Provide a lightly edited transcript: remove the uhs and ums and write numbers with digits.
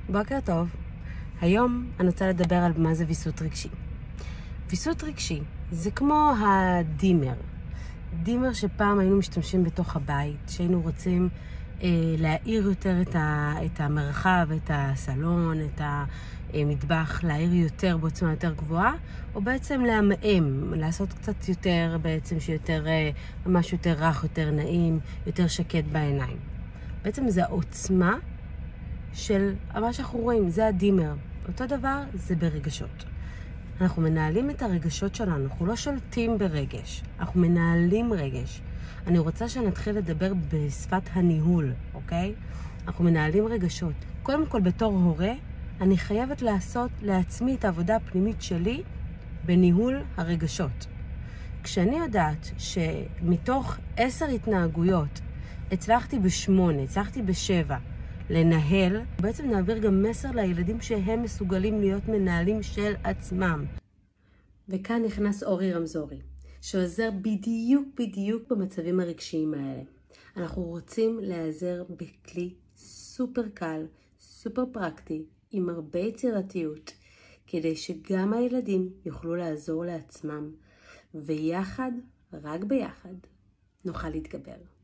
בוקר טוב. היום אני רוצה לדבר על מה זה ויסות רגשי. ויסות רגשי זה כמו הדימר. דימר שפעם היינו משתמשים בתוך הבית, שהיינו רוצים להאיר יותר את המרחב, את הסלון, את המטבח, להאיר יותר בעוצמה יותר גבוהה, או בעצם להמאם, לעשות קצת יותר בעצם שיותר, ממש יותר רך, יותר נעים, יותר שקט בעיניים. בעצם זה העוצמה של מה שאנחנו רואים, זה הדימר. אותו דבר זה ברגשות. אנחנו מנהלים את הרגשות שלנו, אנחנו לא שולטים ברגש, אנחנו מנהלים רגש. אני רוצה שנתחיל לדבר בשפת הניהול, אוקיי? אנחנו מנהלים רגשות. קודם כל, בתור הורה, אני חייבת לעשות לעצמי את העבודה הפנימית שלי בניהול הרגשות. כשאני יודעת שמתוך 10 התנהגויות, הצלחתי ב8, הצלחתי ב7, לנהל, בעצם נעביר גם מסר לילדים שהם מסוגלים להיות מנהלים של עצמם. וכאן נכנס אורי רמזורי, שעוזר בדיוק במצבים הרגשיים האלה. אנחנו רוצים להיעזר בכלי סופר קל, סופר פרקטי, עם הרבה יצירתיות, כדי שגם הילדים יוכלו לעזור לעצמם, ויחד, רק ביחד, נוכל להתגבר.